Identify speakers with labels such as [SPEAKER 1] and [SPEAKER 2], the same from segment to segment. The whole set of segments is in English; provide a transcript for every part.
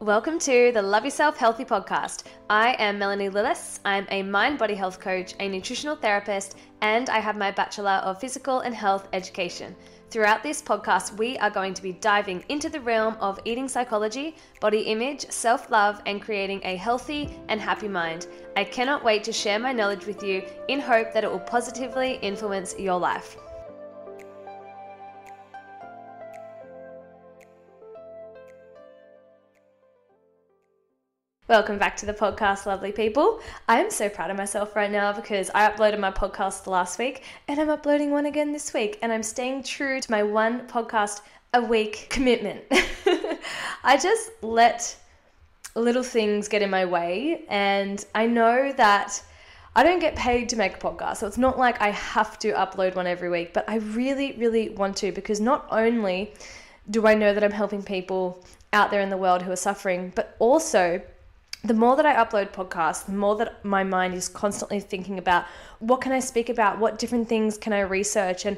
[SPEAKER 1] Welcome to the Love Yourself Healthy podcast. I am Melanie Lillis. I'm a mind-body health coach, a nutritional therapist, and I have my Bachelor of Physical and Health Education. Throughout this podcast, we are going to be diving into the realm of eating psychology, body image, self-love, and creating a healthy and happy mind. I cannot wait to share my knowledge with you in hope that it will positively influence your life. Welcome back to the podcast, lovely people. I am so proud of myself right now because I uploaded my podcast last week and I'm uploading one again this week, and I'm staying true to my one podcast a week commitment. I just let little things get in my way, and I know that I don't get paid to make a podcast, so it's not like I have to upload one every week, but I really want to, because not only do I know that I'm helping people out there in the world who are suffering, but also the more that I upload podcasts, the more that my mind is constantly thinking about what can I speak about, what different things can I research, and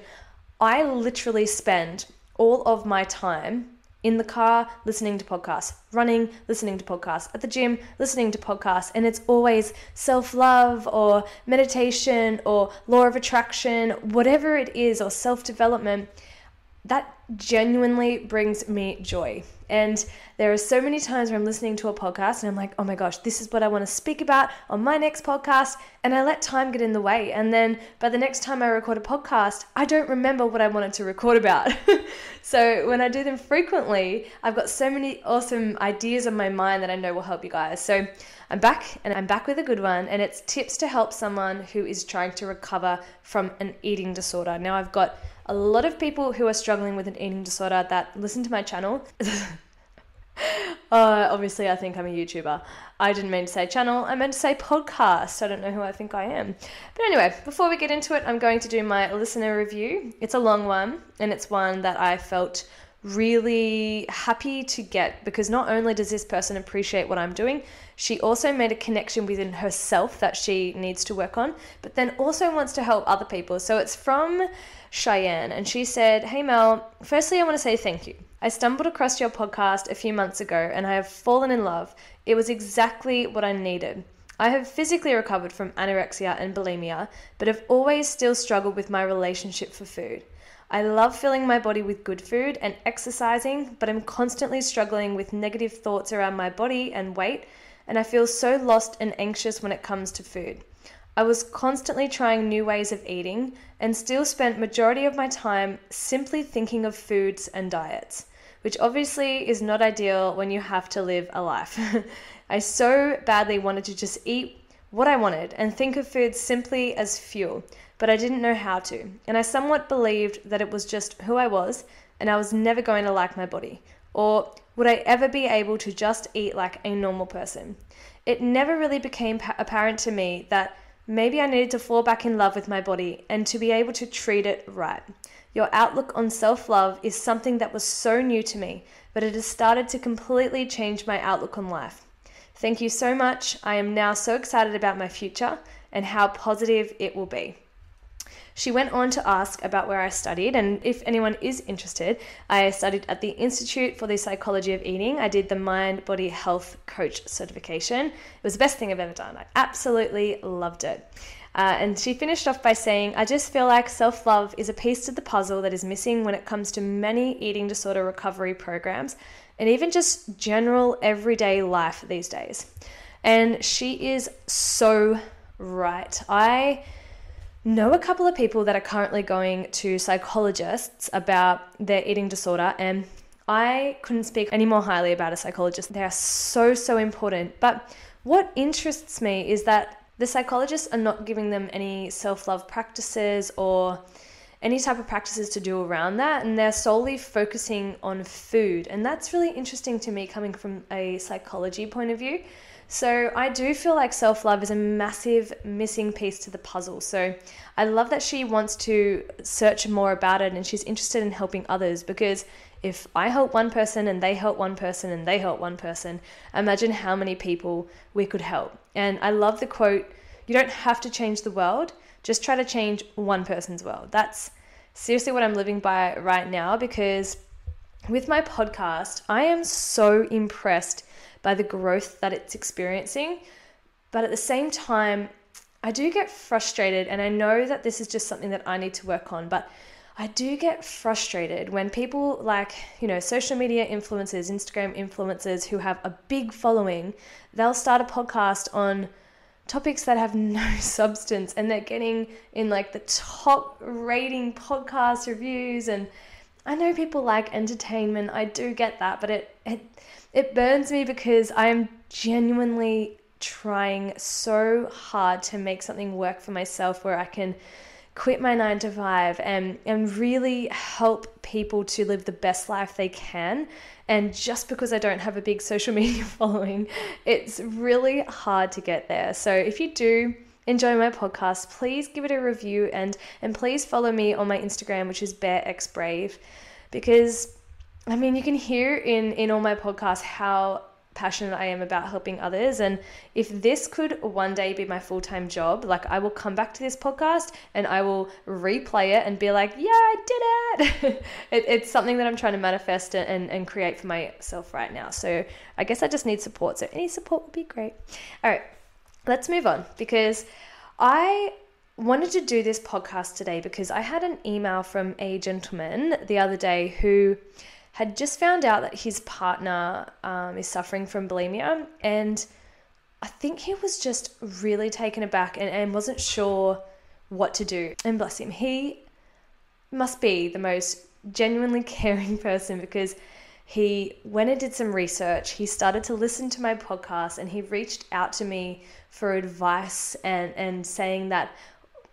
[SPEAKER 1] I literally spend all of my time in the car listening to podcasts, running, listening to podcasts, at the gym, listening to podcasts, and it's always self-love or meditation or law of attraction, whatever it is, or self-development. That genuinely brings me joy. And there are so many times where I'm listening to a podcast and I'm like, oh my gosh, this is what I want to speak about on my next podcast. And I let time get in the way. And then by the next time I record a podcast, I don't remember what I wanted to record about. So when I do them frequently, I've got so many awesome ideas in my mind that I know will help you guys. So I'm back with a good one. And it's tips to help someone who is trying to recover from an eating disorder. Now, I've got a lot of people who are struggling with an eating disorder that listen to my channel. Obviously, I think I'm a YouTuber. I didn't mean to say channel. I meant to say podcast. I don't know who I think I am. But anyway, before we get into it, I'm going to do my listener review. It's a long one, and it's one that I felt really happy to get, because not only does this person appreciate what I'm doing, she also made a connection within herself that she needs to work on, but then also wants to help other people. So it's from Cheyenne, and she said, "Hey Mel, firstly I want to say thank you. I stumbled across your podcast a few months ago and I have fallen in love. It was exactly what I needed. I have physically recovered from anorexia and bulimia, but have always still struggled with my relationship for food. I love filling my body with good food and exercising, but I'm constantly struggling with negative thoughts around my body and weight, and I feel so lost and anxious when it comes to food. I was constantly trying new ways of eating and still spent majority of my time simply thinking of foods and diets, which obviously is not ideal when you have to live a life. I so badly wanted to just eat what I wanted and think of food simply as fuel, but I didn't know how to, and I somewhat believed that it was just who I was and I was never going to like my body, or would I ever be able to just eat like a normal person? It never really became apparent to me that maybe I needed to fall back in love with my body and to be able to treat it right. Your outlook on self-love is something that was so new to me, but it has started to completely change my outlook on life. Thank you so much. I am now so excited about my future and how positive it will be." She went on to ask about where I studied, and if anyone is interested, I studied at the Institute for the Psychology of Eating. I did the Mind Body Health Coach certification. It was the best thing I've ever done. I absolutely loved it. And she finished off by saying, "I just feel like self-love is a piece to the puzzle that is missing when it comes to many eating disorder recovery programs, and even just general everyday life these days." And she is so right. I know a couple of people that are currently going to psychologists about their eating disorder, and I couldn't speak any more highly about a psychologist. They are so important. But what interests me is that the psychologists are not giving them any self-love practices or any type of practices to do around that, and they're solely focusing on food. And that's really interesting to me, coming from a psychology point of view. So I do feel like self-love is a massive missing piece to the puzzle. So I love that she wants to search more about it and she's interested in helping others, because if I help one person and they help one person and they help one person, imagine how many people we could help. And I love the quote, "You don't have to change the world, just try to change one person's world." That's seriously what I'm living by right now, because with my podcast, I am so impressed by the growth that it's experiencing. But at the same time, I do get frustrated, and I know that this is just something that I need to work on, but I do get frustrated when people like, social media influencers, Instagram influencers who have a big following, they'll start a podcast on topics that have no substance, and they're getting in like the top rating podcast reviews. And I know people like entertainment, I do get that, but it burns me because I am genuinely trying so hard to make something work for myself where I can quit my 9-to-5 and really help people to live the best life they can. And just because I don't have a big social media following, it's really hard to get there. So if you do enjoy my podcast, please give it a review and please follow me on my Instagram, which is BearXBrave, because you can hear in all my podcasts how passionate I am about helping others. And if this could one day be my full-time job, like I will come back to this podcast and I will replay it and be like, yeah, I did it. It's something that I'm trying to manifest and create for myself right now. So I guess I just need support. So any support would be great. All right, let's move on, because I wanted to do this podcast today because I had an email from a gentleman the other day who had just found out that his partner is suffering from bulimia, and I think he was just really taken aback and wasn't sure what to do. And bless him, he must be the most genuinely caring person, because he went and did some research, he started to listen to my podcast, and he reached out to me for advice and saying that,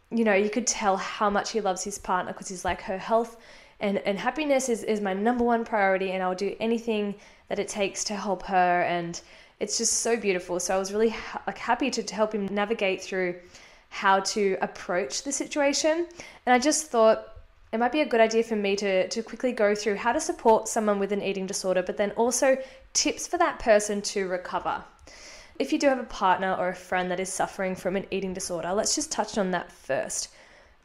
[SPEAKER 1] you could tell how much he loves his partner, because he's like, her health and happiness is my number one priority, and I'll do anything that it takes to help her. And it's just so beautiful. So I was really happy to help him navigate through how to approach the situation. And I just thought it might be a good idea for me to quickly go through how to support someone with an eating disorder, but then also tips for that person to recover. If you do have a partner or a friend that is suffering from an eating disorder, let's just touch on that first.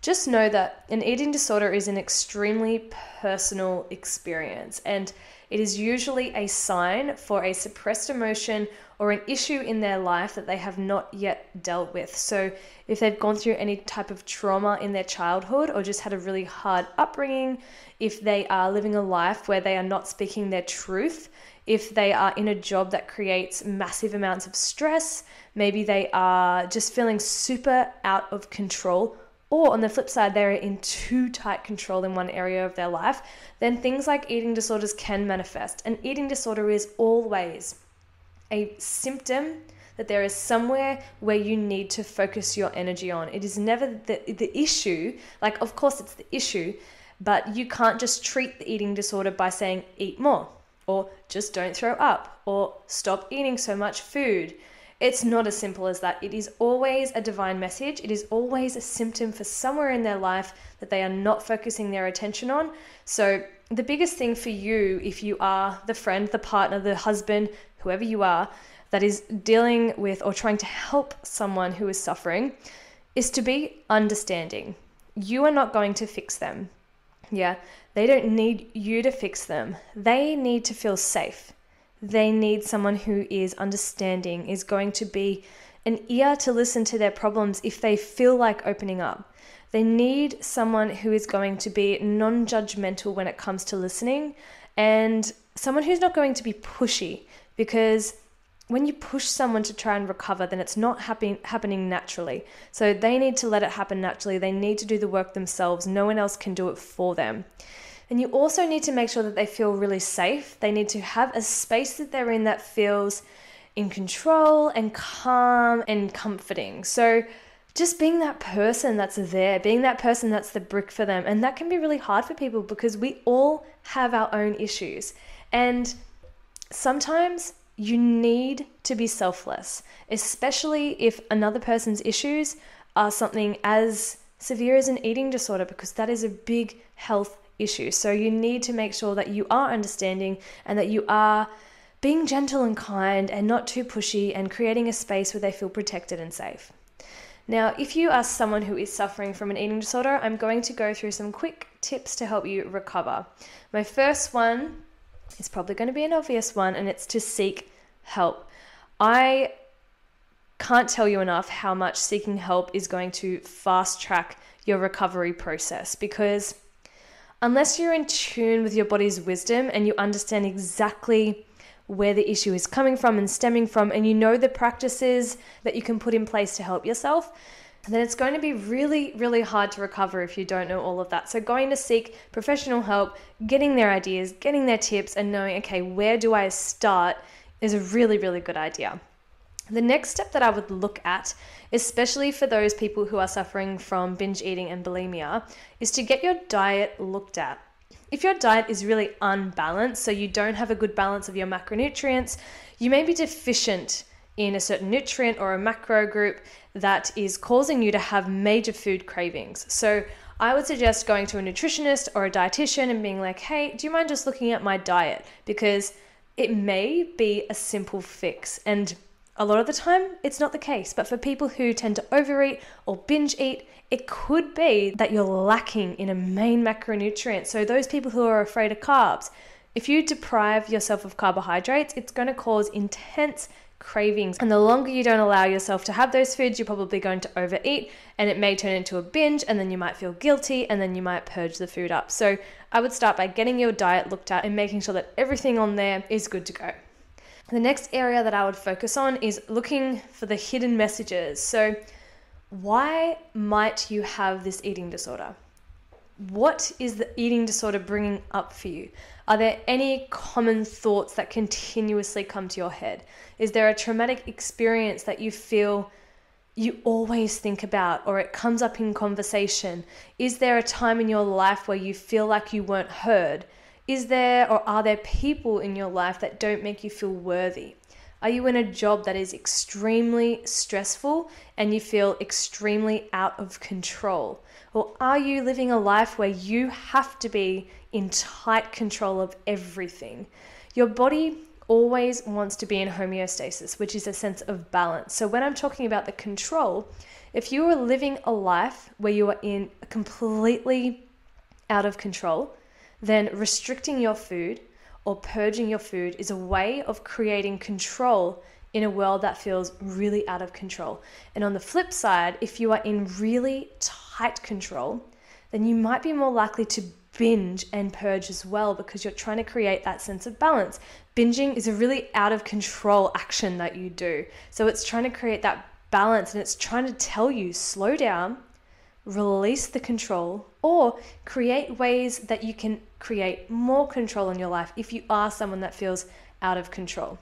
[SPEAKER 1] Just know that an eating disorder is an extremely personal experience, and it is usually a sign for a suppressed emotion or an issue in their life that they have not yet dealt with. So if they've gone through any type of trauma in their childhood or just had a really hard upbringing, if they are living a life where they are not speaking their truth, if they are in a job that creates massive amounts of stress, maybe they are just feeling super out of control, or on the flip side, they're in too tight control in one area of their life, then things like eating disorders can manifest. An eating disorder is always a symptom that there is somewhere where you need to focus your energy on. It is never the issue. Like, of course, it's the issue, but you can't just treat the eating disorder by saying eat more, or just don't throw up, or stop eating so much food. It's not as simple as that. It is always a divine message. It is always a symptom for somewhere in their life that they are not focusing their attention on. So the biggest thing for you, if you are the friend, the partner, the husband, whoever you are, that is dealing with or trying to help someone who is suffering, is to be understanding. You are not going to fix them. Yeah, they don't need you to fix them. They need to feel safe. They need someone who is understanding, is going to be an ear to listen to their problems if they feel like opening up. They need someone who is going to be non-judgmental when it comes to listening, and someone who's not going to be pushy, because when you push someone to try and recover, then it's not happening naturally. So they need to let it happen naturally. They need to do the work themselves. No one else can do it for them. And you also need to make sure that they feel really safe. They need to have a space that they're in that feels in control and calm and comforting. So just being that person that's there, being that person that's the brick for them. And that can be really hard for people because we all have our own issues. And sometimes you need to be selfless, especially if another person's issues are something as severe as an eating disorder, because that is a big health issue. So you need to make sure that you are understanding and that you are being gentle and kind and not too pushy, and creating a space where they feel protected and safe. Now, if you are someone who is suffering from an eating disorder, I'm going to go through some quick tips to help you recover. My first one is probably going to be an obvious one, and it's to seek help. I can't tell you enough how much seeking help is going to fast track your recovery process, because unless you're in tune with your body's wisdom and you understand exactly where the issue is coming from and stemming from, and you know the practices that you can put in place to help yourself, then it's going to be really, really hard to recover if you don't know all of that. So going to seek professional help, getting their ideas, getting their tips, and knowing, okay, where do I start is a really, really good idea. The next step that I would look at, especially for those people who are suffering from binge eating and bulimia, is to get your diet looked at. If your diet is really unbalanced, so you don't have a good balance of your macronutrients, you may be deficient in a certain nutrient or a macro group that is causing you to have major food cravings. So I would suggest going to a nutritionist or a dietitian and being like, hey, do you mind just looking at my diet? Because it may be a simple fix. And a lot of the time, it's not the case. But for people who tend to overeat or binge eat, it could be that you're lacking in a main macronutrient. So those people who are afraid of carbs, if you deprive yourself of carbohydrates, it's going to cause intense cravings. And the longer you don't allow yourself to have those foods, you're probably going to overeat, and it may turn into a binge, and then you might feel guilty, and then you might purge the food up. So I would start by getting your diet looked at and making sure that everything on there is good to go. The next area that I would focus on is looking for the hidden messages. So why might you have this eating disorder? What is the eating disorder bringing up for you? Are there any common thoughts that continuously come to your head? Is there a traumatic experience that you feel you always think about, or it comes up in conversation? Is there a time in your life where you feel like you weren't heard? Is there or are there people in your life that don't make you feel worthy? Are you in a job that is extremely stressful and you feel extremely out of control? Or are you living a life where you have to be in tight control of everything? Your body always wants to be in homeostasis, which is a sense of balance. So when I'm talking about the control, if you are living a life where you are in completely out of control, then restricting your food or purging your food is a way of creating control in a world that feels really out of control. And on the flip side, if you are in really tight control, then you might be more likely to binge and purge as well, because you're trying to create that sense of balance. Binging is a really out of control action that you do. So it's trying to create that balance, and it's trying to tell you, slow down, release the control, or create ways that you can create more control in your life if you are someone that feels out of control.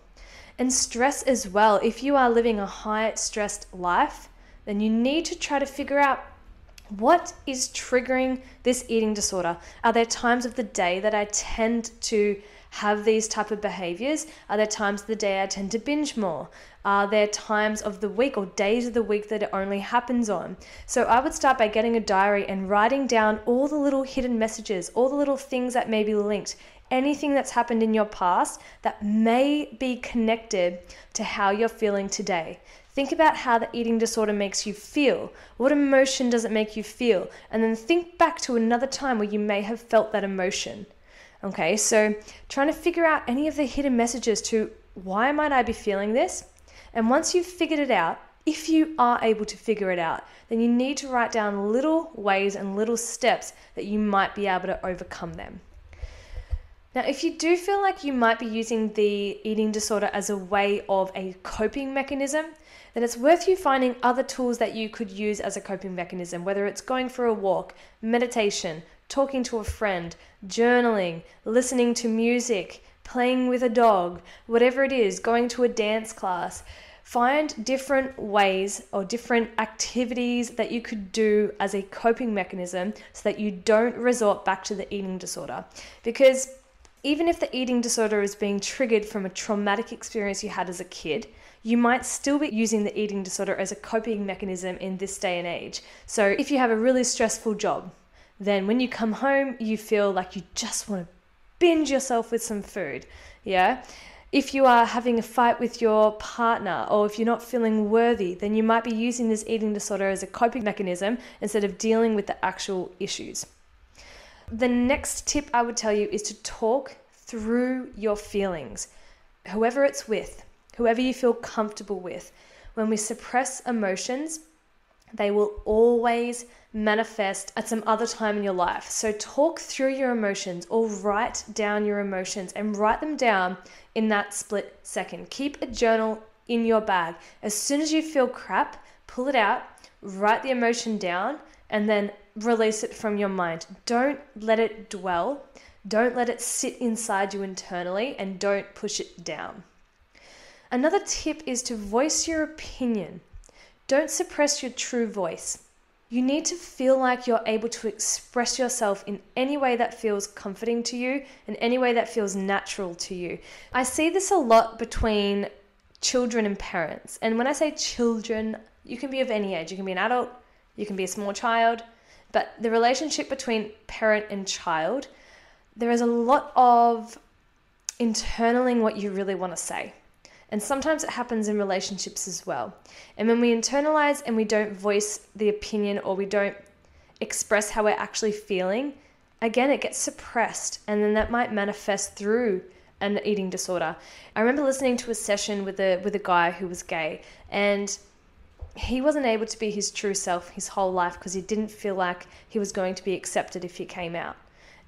[SPEAKER 1] And stress as well. If you are living a high stressed life, then you need to try to figure out what is triggering this eating disorder. Are there times of the day that I tend to have these type of behaviors? Are there times of the day I tend to binge more? Are there times of the week or days of the week that it only happens on? So I would start by getting a diary and writing down all the little hidden messages, all the little things that may be linked, anything that's happened in your past that may be connected to how you're feeling today. Think about how the eating disorder makes you feel. What emotion does it make you feel? And then think back to another time where you may have felt that emotion. Okay, so trying to figure out any of the hidden messages to why might I be feeling this? And once you've figured it out, if you are able to figure it out, then you need to write down little ways and little steps that you might be able to overcome them. Now, if you do feel like you might be using the eating disorder as a way of a coping mechanism, then it's worth you finding other tools that you could use as a coping mechanism, whether it's going for a walk, meditation, talking to a friend, journaling, listening to music, playing with a dog, whatever it is, going to a dance class. Find different ways or different activities that you could do as a coping mechanism so that you don't resort back to the eating disorder. Because even if the eating disorder is being triggered from a traumatic experience you had as a kid, you might still be using the eating disorder as a coping mechanism in this day and age. So if you have a really stressful job, then when you come home, you feel like you just want to binge yourself with some food, yeah? If you are having a fight with your partner, or if you're not feeling worthy, then you might be using this eating disorder as a coping mechanism instead of dealing with the actual issues. The next tip I would tell you is to talk through your feelings. Whoever it's with, whoever you feel comfortable with. When we suppress emotions, they will always manifest at some other time in your life. So talk through your emotions or write down your emotions and write them down in that split second. Keep a journal in your bag. As soon as you feel crap, pull it out, write the emotion down, and then release it from your mind. Don't let it dwell. Don't let it sit inside you internally, and don't push it down. Another tip is to voice your opinion. Don't suppress your true voice. You need to feel like you're able to express yourself in any way that feels comforting to you and any way that feels natural to you. I see this a lot between children and parents. And when I say children, you can be of any age. You can be an adult, you can be a small child, but the relationship between parent and child, there is a lot of internaling what you really want to say. And sometimes it happens in relationships as well. And when we internalize and we don't voice the opinion or we don't express how we're actually feeling, again, it gets suppressed, and then that might manifest through an eating disorder. I remember listening to a session with a guy who was gay, and he wasn't able to be his true self his whole life because he didn't feel like he was going to be accepted if he came out.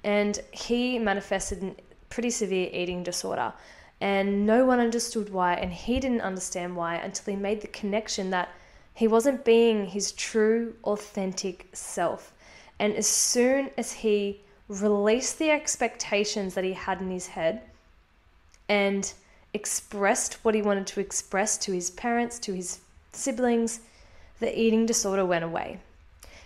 [SPEAKER 1] And he manifested a pretty severe eating disorder. And no one understood why, and he didn't understand why until he made the connection that he wasn't being his true, authentic self. And as soon as he released the expectations that he had in his head and expressed what he wanted to express to his parents, to his siblings, the eating disorder went away.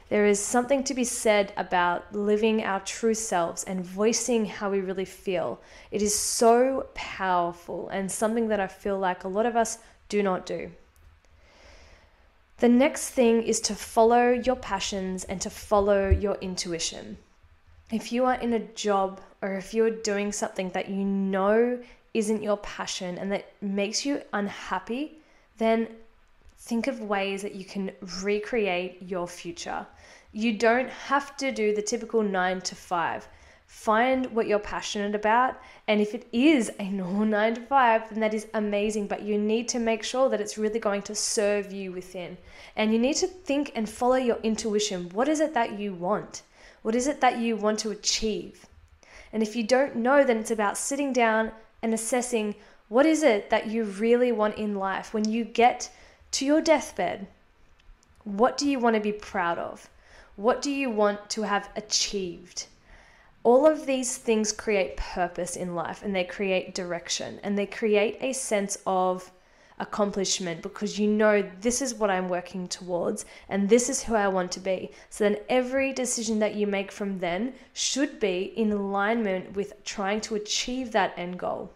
[SPEAKER 1] There is something to be said about living our true selves and voicing how we really feel. It is so powerful and something that I feel like a lot of us do not do. The next thing is to follow your passions and to follow your intuition. If you are in a job or if you're doing something that you know isn't your passion and that makes you unhappy, then think of ways that you can recreate your future. You don't have to do the typical 9 to 5. Find what you're passionate about, and if it is a normal 9 to 5, then that is amazing, but you need to make sure that it's really going to serve you within. And you need to think and follow your intuition. What is it that you want? What is it that you want to achieve? And if you don't know, then it's about sitting down and assessing what is it that you really want in life. When you get to your deathbed, what do you want to be proud of? What do you want to have achieved? All of these things create purpose in life, and they create direction, and they create a sense of accomplishment because you know this is what I'm working towards and this is who I want to be. So then every decision that you make from then should be in alignment with trying to achieve that end goal.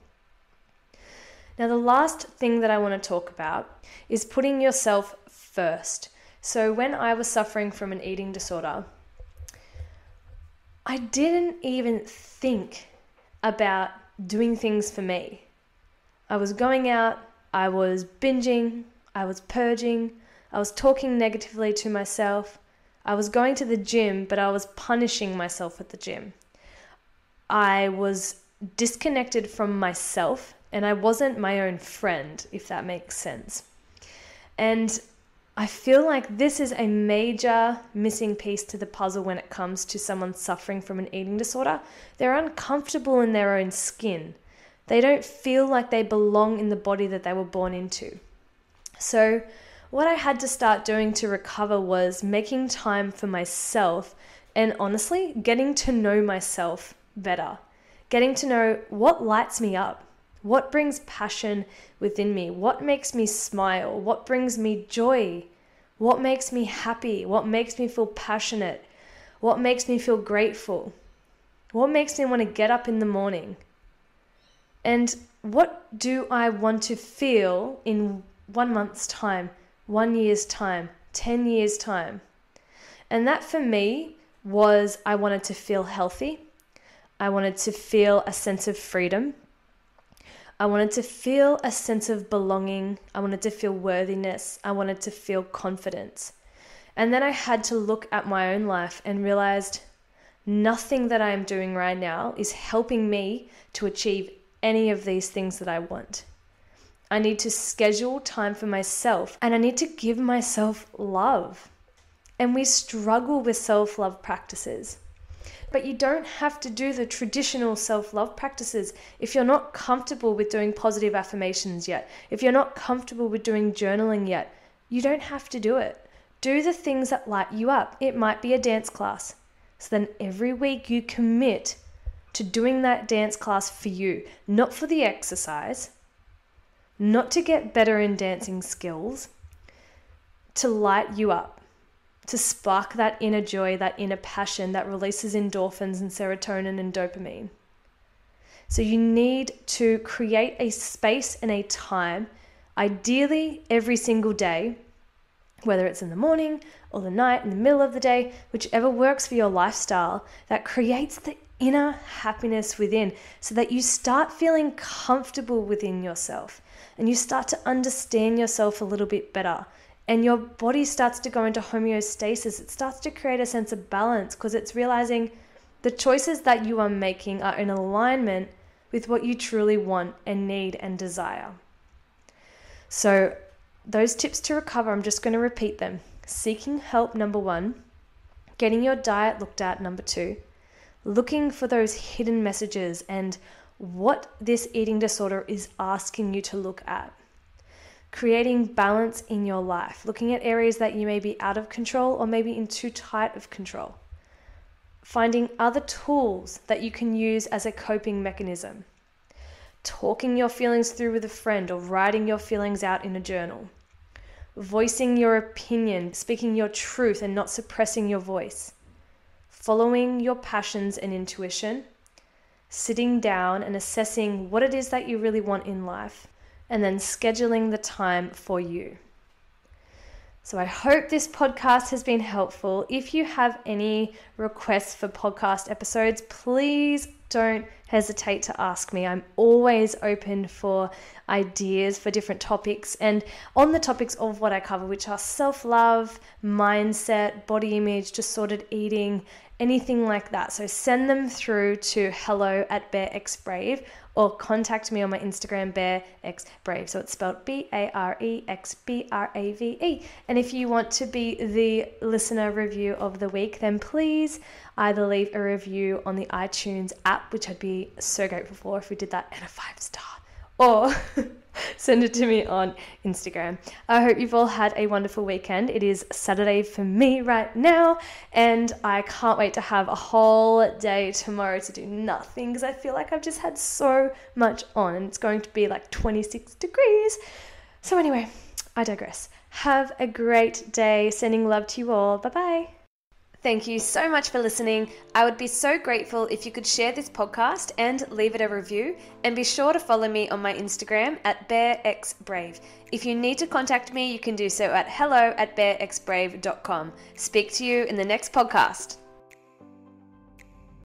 [SPEAKER 1] Now, the last thing that I want to talk about is putting yourself first. So when I was suffering from an eating disorder, I didn't even think about doing things for me. I was going out, I was binging, I was purging, I was talking negatively to myself, I was going to the gym, but I was punishing myself at the gym. I was disconnected from myself, and I wasn't my own friend, if that makes sense. And I feel like this is a major missing piece to the puzzle when it comes to someone suffering from an eating disorder. They're uncomfortable in their own skin. They don't feel like they belong in the body that they were born into. So what I had to start doing to recover was making time for myself and honestly getting to know myself better. Getting to know what lights me up. What brings passion within me? What makes me smile? What brings me joy? What makes me happy? What makes me feel passionate? What makes me feel grateful? What makes me want to get up in the morning? And what do I want to feel in 1 month's time, 1 year's time, 10 years' time? And that for me was I wanted to feel healthy. I wanted to feel a sense of freedom. I wanted to feel a sense of belonging. I wanted to feel worthiness. I wanted to feel confidence. And then I had to look at my own life and realized nothing that I am doing right now is helping me to achieve any of these things that I want. I need to schedule time for myself, and I need to give myself love. And we struggle with self-love practices. But you don't have to do the traditional self-love practices if you're not comfortable with doing positive affirmations yet. If you're not comfortable with doing journaling yet, you don't have to do it. Do the things that light you up. It might be a dance class. So then every week you commit to doing that dance class for you, not for the exercise, not to get better in dancing skills, to light you up, to spark that inner joy, that inner passion that releases endorphins and serotonin and dopamine. So you need to create a space and a time, ideally every single day, whether it's in the morning or the night, in the middle of the day, whichever works for your lifestyle, that creates the inner happiness within so that you start feeling comfortable within yourself and you start to understand yourself a little bit better. And your body starts to go into homeostasis. It starts to create a sense of balance because it's realizing the choices that you are making are in alignment with what you truly want and need and desire. So those tips to recover, I'm just going to repeat them. Seeking help, number 1. Getting your diet looked at, number 2. Looking for those hidden messages and what this eating disorder is asking you to look at. Creating balance in your life, looking at areas that you may be out of control or maybe in too tight of control. Finding other tools that you can use as a coping mechanism. Talking your feelings through with a friend or writing your feelings out in a journal. Voicing your opinion, speaking your truth and not suppressing your voice. Following your passions and intuition. Sitting down and assessing what it is that you really want in life. And then scheduling the time for you. So I hope this podcast has been helpful. If you have any requests for podcast episodes, please don't hesitate to ask me. I'm always open for ideas for different topics and on the topics of what I cover, which are self-love, mindset, body image, disordered eating, anything like that. So send them through to hello@BareXBrave or contact me on my Instagram, BareXBrave. So it's spelled BareXBrave. And if you want to be the listener review of the week, then please either leave a review on the iTunes app, which I'd be so grateful for if we did that, and a 5-star, or send it to me on Instagram. I hope you've all had a wonderful weekend. It is Saturday for me right now, and I can't wait to have a whole day tomorrow to do nothing because I feel like I've just had so much on, and it's going to be like 26 degrees. So anyway, I digress. Have a great day. Sending love to you all. Bye-bye. Thank you so much for listening. I would be so grateful if you could share this podcast and leave it a review, and be sure to follow me on my Instagram @BareXBrave. If you need to contact me, you can do so at hello@barexbrave.com. Speak to you in the next podcast.